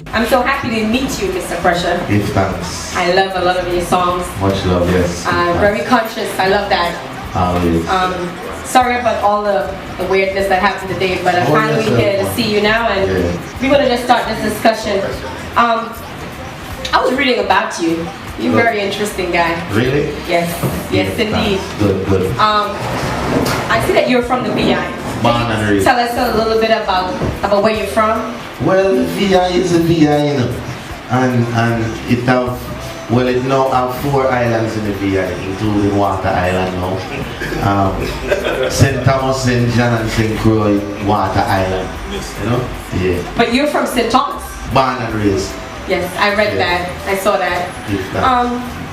I'm so happy to meet you, Mr. Pressure. Give thanks. I love a lot of your songs. Much love, yes. Very conscious. I love that. Always. Sorry about all the weirdness that happened today, but I'm finally here to see you now, and we want to just start this discussion. I was reading about you. You're a very interesting guy. Really? Yes. Yes, indeed. Good, good. I see that you're from the VI. Born and raised. Tell us a little bit about where you're from. Well, the VI is a VI, you know, and it have, well, it now have 4 islands in the VI, including Water Island now. St. Thomas, St. John, and St. Croix, Water Island. You know? Yeah. But you're from St. Thomas. Born and raised. Yes, I read that. I saw that.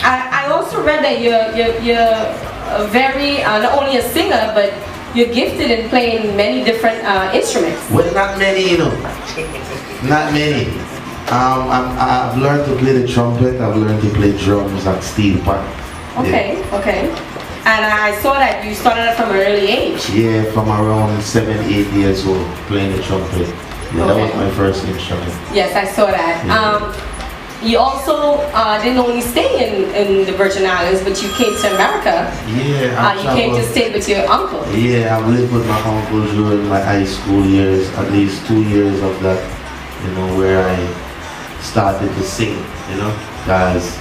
I also read that you're a very not only a singer, but you're gifted in playing many different instruments. Well, not many, you know. Not many. I've learned to play the trumpet. I've learned to play drums and steel pan. Okay, okay. And I saw that you started from an early age. Yeah, from around 7, 8 years old, playing the trumpet. Yeah, that was my first instrument. Yes, I saw that. Yeah. You also didn't only stay in the Virgin Islands, but you came to America. Yeah, you came to stay with your uncle. Yeah, I've lived with my uncle during my high school years, at least 2 years of that, you know, where I started to sing, you know, because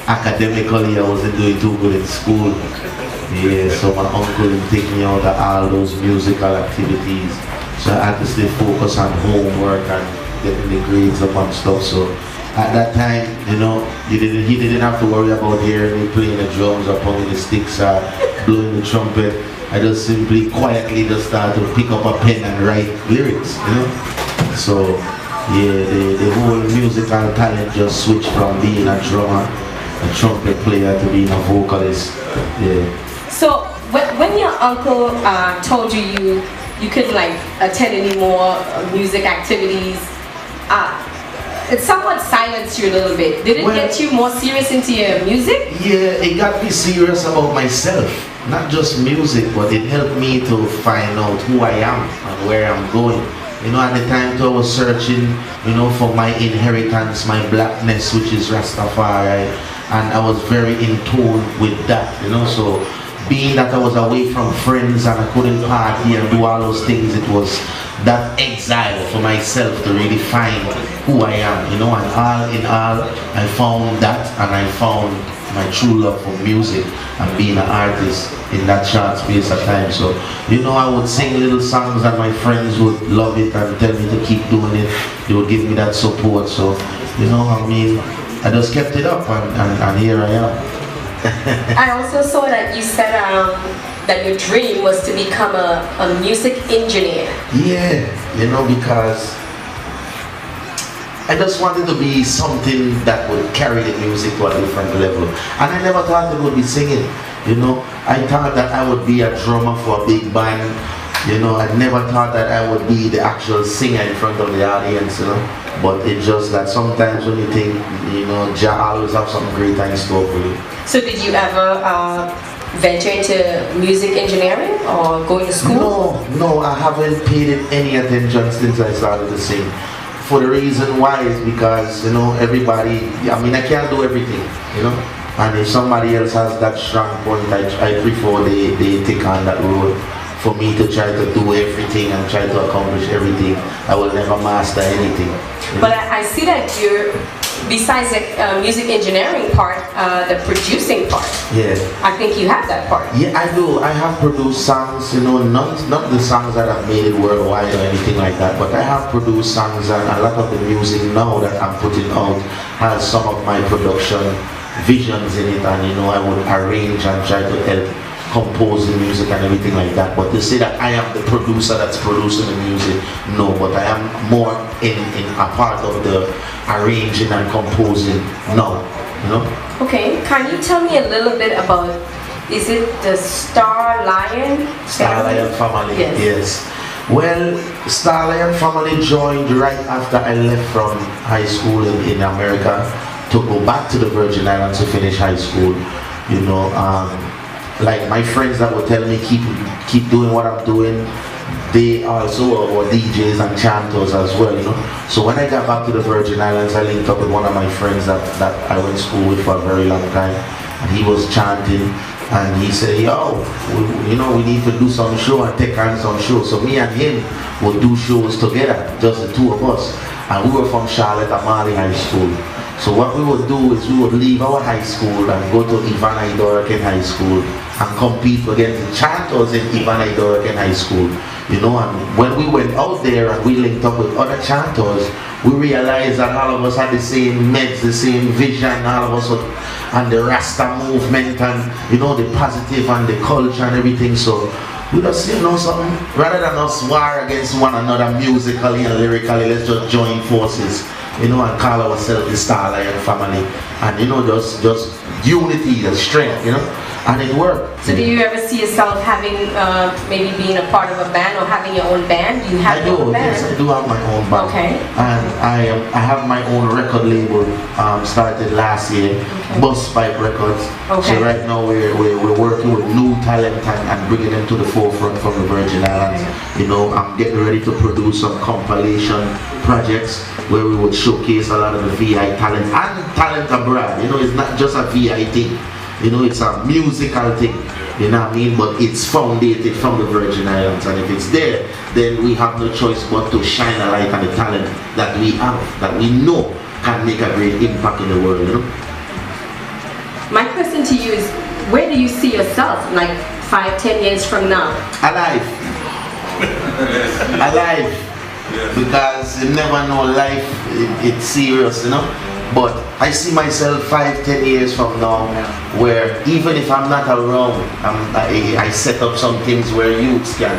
academically I wasn't doing too good in school. Yeah, so my uncle would take me out of all those musical activities. So I had to stay focused on homework and getting the grades up and stuff. So at that time, you know, he didn't have to worry about hearing me playing the drums or pounding the sticks or blowing the trumpet. I just simply quietly just started to pick up a pen and write lyrics, you know. So yeah, the whole musical talent just switched from being a drummer, a trumpet player, to being a vocalist. Yeah. So when your uncle told you you couldn't like attend any more music activities, it somewhat silenced you a little bit. Did it get you more serious into your music? Yeah, it got me serious about myself. Not just music, but it helped me to find out who I am and where I'm going. You know, at the time too, I was searching, you know, for my inheritance, my blackness, which is Rastafari, and I was very in tune with that, you know. So being that I was away from friends and I couldn't party and do all those things, it was that exile for myself to really find who I am, you know. And all in all, I found that, and I found my true love for music and being an artist in that short space of time. So, you know, I would sing little songs and my friends would love it and tell me to keep doing it. They would give me that support. So, you know, I mean, I just kept it up, and here I am. I also saw that you said that your dream was to become a music engineer. Yeah, you know, because I just wanted to be something that would carry the music to a different level. And I never thought it would be singing, you know. I thought that I would be a drummer for a big band, you know. I never thought that I would be the actual singer in front of the audience, you know. But it's just that sometimes when you think, you know, Jah always have something great in store for you. So did you ever venture into music engineering or going to school? No, I haven't paid it any attention since I started to sing. For the reason why is because, you know, everybody, I mean, I can't do everything, you know. And if somebody else has that strong point, I prefer they take on that road. For me to try to do everything and try to accomplish everything, I will never master anything. But I see that you're, besides the music engineering part, the producing part. Yeah. I think you have that part. Yeah, I do. I have produced songs, you know, not the songs that have made it worldwide or anything like that, but I have produced songs, and a lot of the music now that I'm putting out has some of my production visions in it, and, you know, I would arrange and try to help compose the music and everything like that. But to say that I am the producer that's producing the music, no, but I am more in a part of the arranging and composing now, you know. Okay, can you tell me a little bit about, is it the Star Lion family? Star Lion family, yes. Well, Star Lion family joined right after I left from high school in America to go back to the Virgin Islands to finish high school, you know. Like my friends that would tell me keep doing what I'm doing, they also were DJs and chanters as well, you know. So when I got back to the Virgin Islands, I linked up with one of my friends that I went to school with for a very long time, and he was chanting, and he said, yo, you know, we need to do some show and take hands on show. So me and him would do shows together, just the two of us, and we were from Charlotte Amali High School. So what we would do is we would leave our high school and go to Ivana Idorican High School and compete against the chanters in Ivana Idorican High School. You know, and when we went out there and we linked up with other chanters, we realized that all of us had the same meds, the same vision, all of us and the Rasta movement and, you know, the positive and the culture and everything. So we just, you know, something, rather than us war against one another musically and lyrically, let's just join forces, you know, and call ourselves the Starlion family. And, you know, just unity and strength, you know, and it worked. So do you ever see yourself having, maybe being a part of a band or having your own band? Do you have your own band? Yes, I do have my own band. Okay. And I have my own record label, started last year, Bus Pipe Records. Okay. So right now we're working with new talent and bringing them to the forefront from the Virgin Islands. You know, I'm getting ready to produce some compilation projects where we would showcase a lot of the VI talent and talent abroad. You know, it's not just a VI thing. You know, it's a musical thing, you know what I mean? But it's founded from the Virgin Islands, and if it's there, then we have no choice but to shine a light on the talent that we have, that we know can make a great impact in the world, you know? My question to you is, where do you see yourself, like 5-10 years from now? Alive. Alive. Because you never know, life, it's serious, you know? But I see myself 5-10 years from now, where even if I'm not around, I set up some things where youths can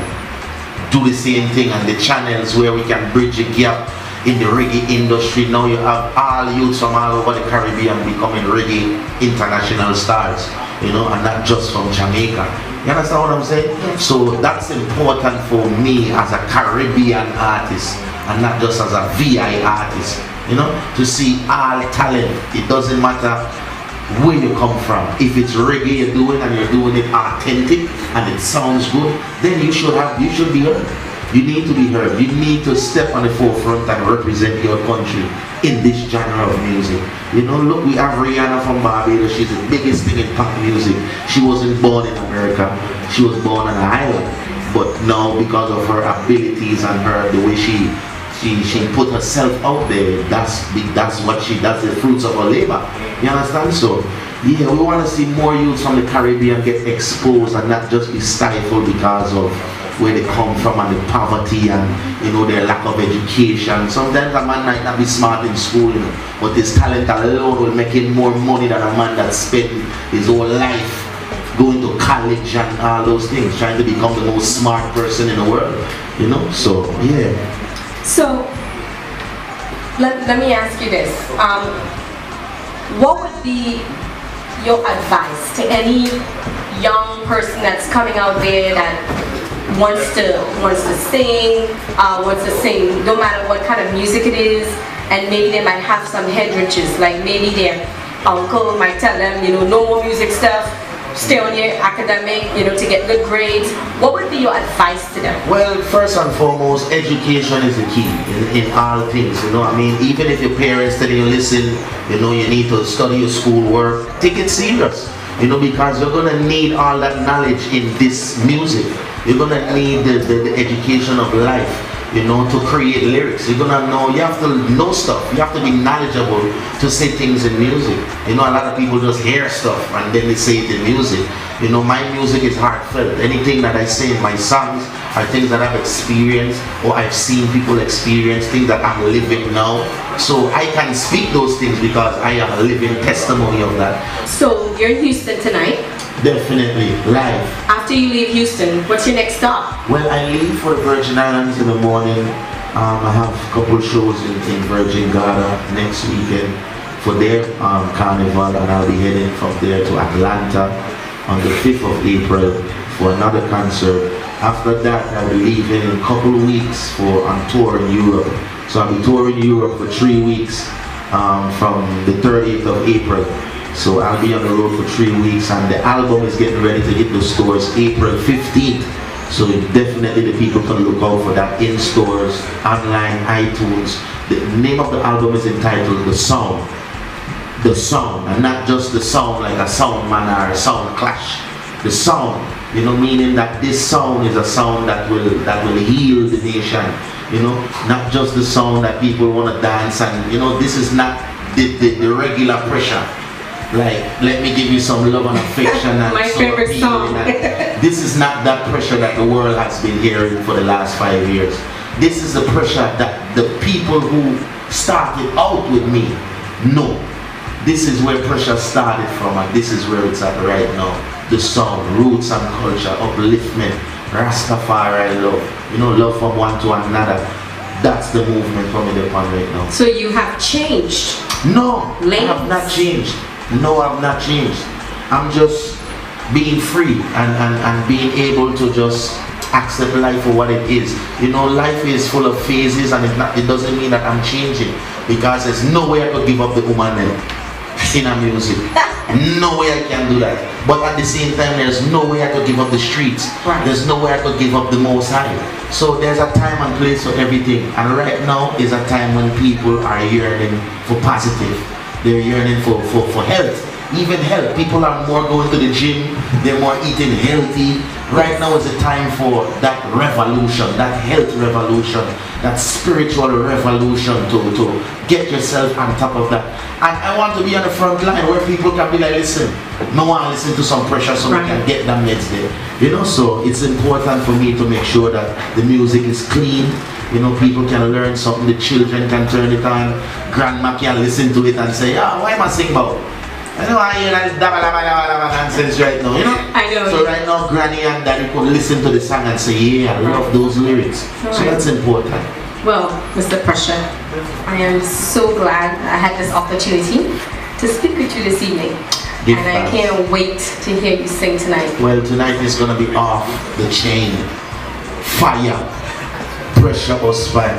do the same thing, and the channels where we can bridge a gap in the reggae industry. Now you have all youths from all over the Caribbean becoming reggae international stars, you know, and not just from Jamaica. You understand what I'm saying? Yes. So that's important for me as a Caribbean artist, and not just as a VI artist. You know, to see all talent. It doesn't matter where you come from. If it's reggae you're doing and you're doing it authentic and it sounds good, then you should be heard. You need to be heard. You need to step on the forefront and represent your country in this genre of music. You know, look, we have Rihanna from Barbados. She's the biggest thing in pop music. She wasn't born in America. She was born on an island. But now, because of her abilities and the way she put herself out there, that's the fruits of her labor. You understand? So yeah, we want to see more youths from the Caribbean get exposed and not just be stifled because of where they come from and the poverty and, you know, their lack of education. Sometimes a man might not be smart in school, you know, but his talent alone will make him more money than a man that spent his whole life going to college and all those things, trying to become the most smart person in the world, you know. So yeah. So, let me ask you this. What would be your advice to any young person that's coming out there that wants to sing, no matter what kind of music it is, and maybe they might have some hindrances, like maybe their uncle might tell them, you know, no more music stuff, stay on your academic, you know, to get good grades. What would be your advice to them? Well, first and foremost, education is the key in all things, you know. I mean, even if your parents tell you, listen, you know, you need to study your schoolwork, take it serious, you know, because you're going to need all that knowledge in this music. You're going to need the education of life, you know, to create lyrics. You're gonna know, you have to know stuff. You have to be knowledgeable to say things in music. You know, a lot of people just hear stuff and then they say it in music. You know, my music is heartfelt. Anything that I say in my songs are things that I've experienced or I've seen people experience, things that I'm living now. So I can speak those things because I am a living testimony of that. So you're in Houston tonight? Definitely, live. After you leave Houston, what's your next stop? Well, I leave for the Virgin Islands in the morning. I have a couple shows in Virgin Gada next weekend for their carnival, and I'll be heading from there to Atlanta on the 5th of April for another concert. After that, I'll be leaving in a couple of weeks on tour in Europe. So I'll be touring Europe for 3 weeks from the 30th of April. So I'll be on the road for 3 weeks, and the album is getting ready to hit the stores April 15th. So definitely the people can look out for that in stores, online, iTunes. The name of the album is entitled The Sound. The sound, and not just the sound like a sound man or a sound clash. The sound, you know, meaning that this sound is a sound that will heal the nation. You know, not just the sound that people want to dance, and you know, this is not the regular pressure. Like, let me give you some love and affection and my favorite song. This is not that pressure that the world has been hearing for the last 5 years. This is the pressure that the people who started out with me know. This is where pressure started from, and this is where it's at right now. The song, roots and culture, upliftment, Rastafari love, you know, love from one to another. That's the movement coming upon right now. So you have changed? No, Ladies. I have not changed. No, I've not changed. I'm just being free and being able to just accept life for what it is. You know, life is full of phases, and it doesn't mean that I'm changing, because there's no way I could give up the woman in a music. No way I can do that. But at the same time, there's no way I could give up the streets. Right. There's no way I could give up the Most High. So there's a time and place for everything. And right now is a time when people are yearning for positive. They're yearning for health. Even health. People are more going to the gym. They're more eating healthy. Right now is the time for that revolution, that health revolution, that spiritual revolution to get yourself on top of that. And I want to be on the front line where people can be like, listen, no one listen to some pressure so we can get them next day. You know, so it's important for me to make sure that the music is clean. You know, people can learn something, the children can turn it on, grandma can listen to it and say, ah, why am I singing about? I know I hear that nonsense right now, you know? I know. So right now, Granny and Daddy could listen to the song and say, yeah, I love those lyrics. Right. So that's important. Well, Mr. Pressure, I am so glad I had this opportunity to speak with you this evening. Give and I thanks. can't wait to hear you sing tonight. Well, tonight is going to be off the chain. Fire. Pressure or fire.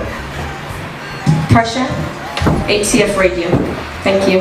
Pressure, HCF Radio. Thank you.